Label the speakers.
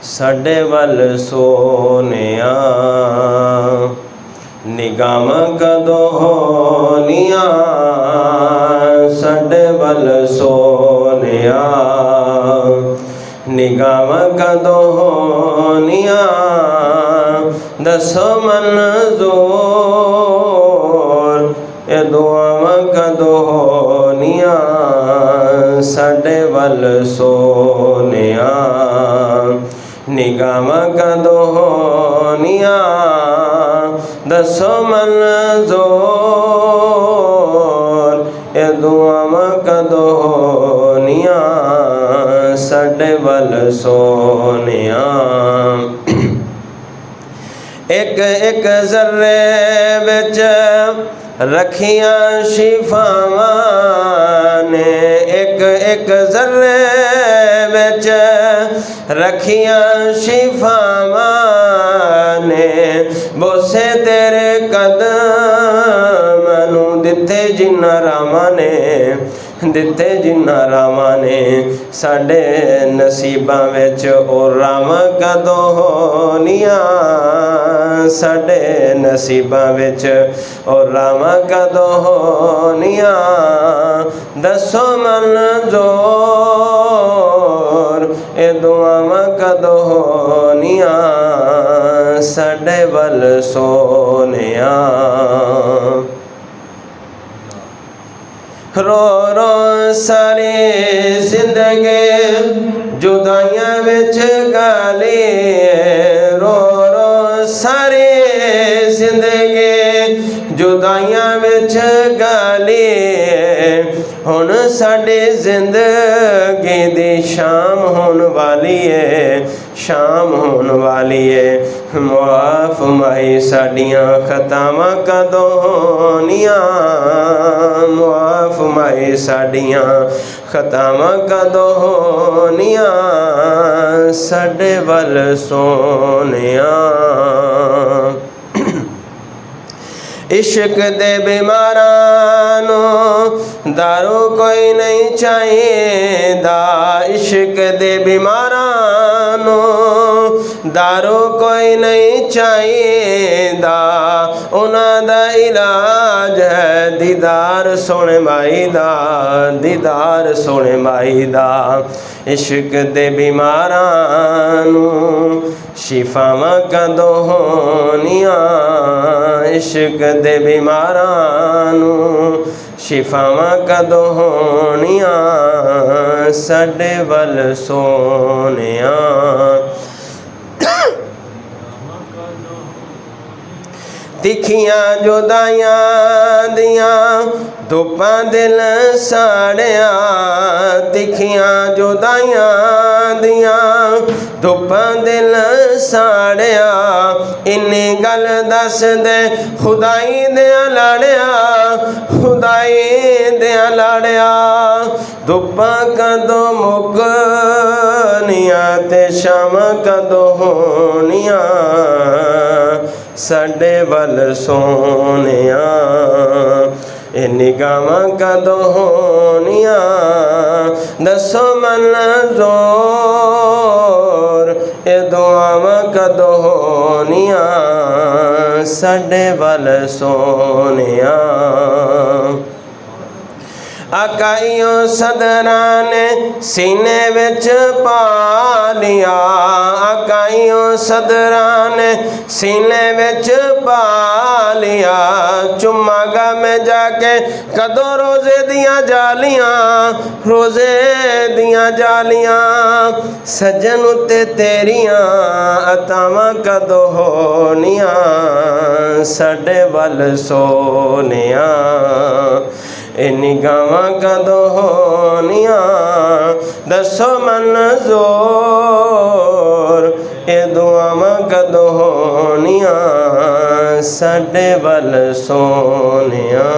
Speaker 1: ਸਾਡੇ ਵੱਲ ਸੋਹਣਿਆ। ਨਿਗਾਹਾਂ ਕਦੋਂ ਹੋਣੀਆਂ ਸਾਡੇ ਵੱਲ ਸੋਹਣਿਆ। ਨਿਗਾਹਾਂ ਕਦੋਂ ਹੋਣੀਆਂ ਦੱਸੋ ਮਨਜ਼ੂਰ। ਇਹ ਦੁਆਵਾਂ ਕਦੋਂ ਹੋਣੀਆਂ ਸਾਡੇ ਵੱਲ ਸੋਹਣਿਆ। ਨਿਗਾਹਾਂ ਕਦੋਂ ਹੋਣੀਆਂ ਦੱਸੋ ਮਨਜ਼ੂਰ। ਇਹ ਦੁਆਵਾਂ ਕਦੋਂ ਹੋਣੀਆਂ ਸਾਡੇ ਵੱਲ ਸੋਹਣਿਆ। ਇੱਕ ਇੱਕ ਜ਼ਰ੍ਰੇ ਵਿੱਚ ਰੱਖੀਆਂ ਸ਼ਿਫਾਵਾਂ ਨੇ। ਇੱਕ ਇੱਕ ਜ਼ਰ੍ਰੇ ਵਿੱਚ ਰੱਖੀਆਂ ਸ਼ਿਫਾਵਾਂ ਨੇ। ਬੋਸੇ ਤੇਰੇ ਕਦਮਾਂ ਨੂੰ ਦਿੱਤੇ ਜਿਨ੍ਹਾਂ ਰਾਵਾਂ ਨੇ, ਦਿੱਤੇ ਜਿਨ੍ਹਾਂ ਰਾਵਾਂ ਨੇ। ਸਾਡੇ ਨਸੀਬਾਂ ਵਿੱਚ ਉਹ ਰਾਵਾਂ ਕਦੋਂ ਹੋਣੀਆਂ ਸਾਡੇ ਨਸੀਬਾਂ ਵਿੱਚ ਉਹ ਰਾਵਾਂ ਕਦੋਂ ਹੋਣੀਆਂ ਦੱਸੋ ਮਨਜ਼ੂਰ। ਇਹ ਦੁਆਵਾਂ ਕਦੋਂ ਹੋਣੀਆਂ ਸਾਡੇ ਵੱਲ ਸੋਹਣਿਆ। ਰੋ ਰੋ ਸਾਰੀ ਜ਼ਿੰਦਗੀ ਜੁਦਾਈਆਂ ਵਿੱਚ ਗਾਲੀ। ਰੋ ਰੋ ਸਾਰੀ ਜ਼ਿੰਦਗੀ ਜੁਦਾਈਆਂ ਵਿੱਚ ਗਾਲੀ। ਹੁਣ ਸਾਡੀ ਜ਼ਿੰਦਗੀ ਦੀ ਸ਼ਾਮ ਹੋਣ ਵਾਲੀ ਏ, ਸ਼ਾਮ ਹੋਣ ਵਾਲੀ ਏ। ਮੁਆਫ ਮਾਈ ਸਾਡੀਆਂ ਖਤਾਵਾਂ ਕਦੋਂ ਹੋਣੀਆਂ। ਮੁਆਫ ਮਾਈ ਸਾਡੀਆਂ ਖਤਾਵਾਂ ਕਦੋਂ ਹੋਣੀਆਂ ਸਾਡੇ ਵੱਲ ਸੋਹਣਿਆ। इश्क दे बीमारां नूं दारू कोई नहीं चाहिदा। इश्क दे बीमारां नूं दारू कोई नहीं चाहिदा। उन्हां दा इलाज है दीदार सोहणे माई दा, दीदार सोहणे माई दा। इश्क दे बीमारां नूं शिफावां कदों होणियां। इश्क दे बीमारां नूं शिफावां कदों होणियां साडे वल सोहणिया। तिखियां जुदाइयां दियां धुप्पां दिल साड़िया। तिखियां जुदाइयां दियां धुप्पां दिल साड़िया। इन्नी गल दस दे खुदाई दियां लाड़िया, खुदाई दियां लाड़िया। धुप्पां कदों मुकनियां ते शामां कदों होणियां साडे वल सोहणिया। ए निगाहां कदों होणियां दसो मंज़ूर। ए दुआवां कदों होणियां साडे वल सोहणिया। आकाइयों सदरां ने सीने विच पा लिया। आकाइयों सदरां ने सीने विच पा लिया। चुमागा में जाके कदों रोज़े दियां जालियां, रोज़े दियां जालियां। सजन उत्ते तेरियां अतावां कदों होणियां साडे वल सोहणिया। ए निगाहां कदों होणियां दसो मंज़ूर। ए दुआवां कदों होणियां साडे वल सोहणिया।